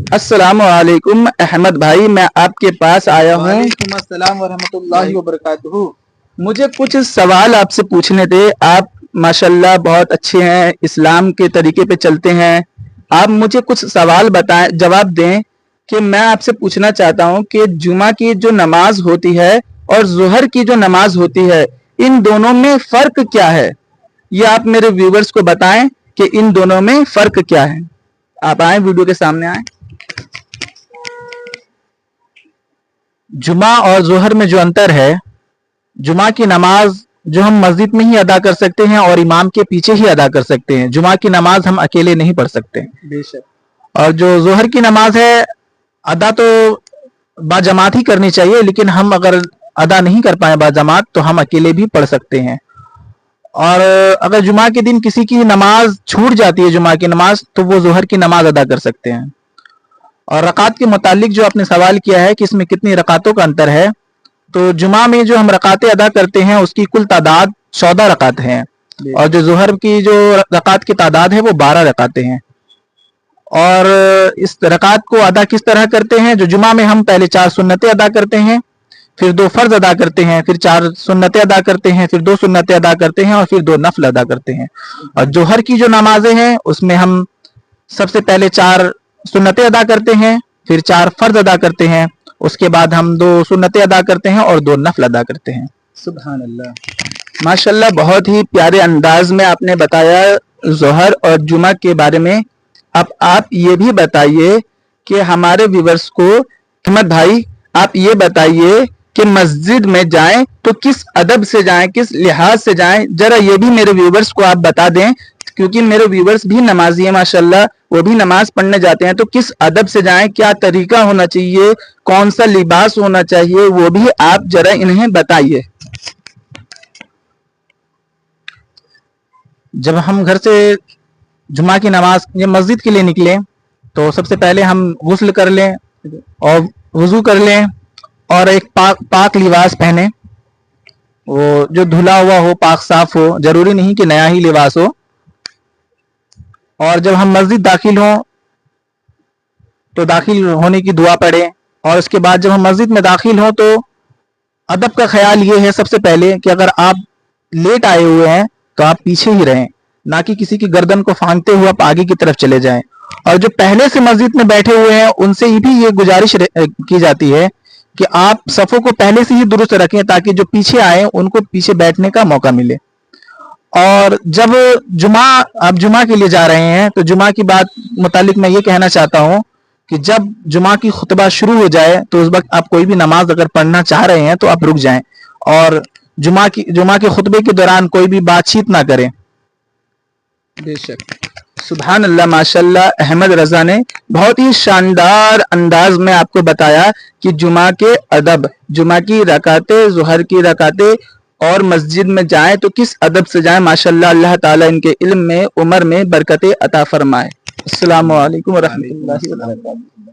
अस्सलाम वालेकुम अहमद भाई, मैं आपके पास आया हूँ। वालेकुम अस्सलाम वरहमतुल्लाहि वबरकातुहू। मुझे कुछ सवाल आपसे पूछने थे। आप माशाल्लाह बहुत अच्छे हैं, इस्लाम के तरीके पे चलते हैं। आप मुझे कुछ सवाल बताएं, जवाब दें कि मैं आपसे पूछना चाहता हूं कि जुमा की जो नमाज होती है और ज़ोहर की जो नमाज होती है, इन दोनों में फ़र्क क्या है? ये आप मेरे व्यूवर्स को बताएं कि इन दोनों में फ़र्क क्या है। आप आए, वीडियो के सामने आए। जुमा और ज़ोहर में जो अंतर है, जुमा की नमाज जो हम मस्जिद में ही अदा कर सकते हैं और इमाम के पीछे ही अदा कर सकते हैं। जुमा की नमाज हम अकेले नहीं पढ़ सकते। बेशक। और जो ज़ोहर की नमाज है, अदा तो बाजमात ही करनी चाहिए, लेकिन हम अगर अदा नहीं कर पाए बाजमात तो हम अकेले भी पढ़ सकते हैं। और अगर जुमा के दिन किसी की नमाज छूट जाती है, जुमा की नमाज, तो वो ज़ोहर की नमाज अदा कर सकते हैं। और रकात के मुतालिक जो आपने सवाल किया है कि इसमें कितनी रकातों का अंतर है, तो जुमा में जो हम रकातें अदा करते हैं उसकी कुल तादाद 14 रकात हैं, और जो ज़ोहर की जो रकात की तादाद है वो 12 रकातें हैं। और इस रकात को अदा किस तरह करते हैं? जो जुमा में हम पहले 4 सुन्नतें अदा करते हैं, फिर 2 फर्ज अदा करते हैं, फिर 4 सुन्नतें अदा करते हैं, फिर 2 सुन्नतें अदा करते हैं, और फिर 2 नफल अदा करते हैं। और जोहर की जो नमाजें हैं उसमें हम सबसे पहले 4 सुन्नतें अदा करते हैं, फिर 4 फर्ज अदा करते हैं, उसके बाद हम 2 सुन्नतें अदा करते हैं और 2 नफल अदा करते हैं। सुभान अल्लाह। माशाल्लाह, बहुत ही प्यारे अंदाज में आपने बताया जोहर और जुमा के बारे में। अब आप ये भी बताइए कि हमारे व्यूवर्स को, अहमद भाई आप ये बताइए कि मस्जिद में जाएं तो किस अदब से जाएं, किस लिहाज से जाएं, जरा ये भी मेरे व्यूवर्स को आप बता दें, क्योंकि मेरे व्यूवर्स भी नमाजी हैं माशाल्लाह, वो भी नमाज पढ़ने जाते हैं। तो किस अदब से जाएं, क्या तरीका होना चाहिए, कौन सा लिबास होना चाहिए, वो भी आप जरा इन्हें बताइए। जब हम घर से जुमा की नमाज या मस्जिद के लिए निकलें तो सबसे पहले हम गुस्ल कर लें और वुजू कर लें और एक पाक लिबास पहने, वो जो धुला हुआ हो, पाक साफ हो, जरूरी नहीं कि नया ही लिबास हो। और जब हम मस्जिद दाखिल हों तो दाखिल होने की दुआ पढ़ें, और उसके बाद जब हम मस्जिद में दाखिल हों तो अदब का ख्याल ये है सबसे पहले कि अगर आप लेट आए हुए हैं तो आप पीछे ही रहें, ना कि किसी की गर्दन को फांदते हुए आप आगे की तरफ चले जाएं। और जो पहले से मस्जिद में बैठे हुए हैं उनसे भी ये गुजारिश की जाती है कि आप सफ़ों को पहले से ही दुरुस्त रखें, ताकि जो पीछे आए उनको पीछे बैठने का मौका मिले। और जब आप जुमा के लिए जा रहे हैं तो जुमा की बात मुतालिक मैं ये कहना चाहता हूँ कि जब जुमा की खुतबा शुरू हो जाए तो उस वक्त आप कोई भी नमाज अगर पढ़ना चाह रहे हैं तो आप रुक जाएं, और जुमा के खुतबे के दौरान कोई भी बातचीत ना करें। बेशक। सुभान अल्लाह, माशाल्लाह, अहमद रजा ने बहुत ही शानदार अंदाज में आपको बताया कि जुमा के अदब, जुमा की रकातें, ज़ोहर की रकातें, और मस्जिद में जाएं तो किस अदब से जाएं। माशाल्लाह, अल्लाह ताला इनके इल्म में, उम्र में बरकतें अता फरमाए। अस्सलाम वालेकुम व रहमतुल्लाहि व बरकातहू।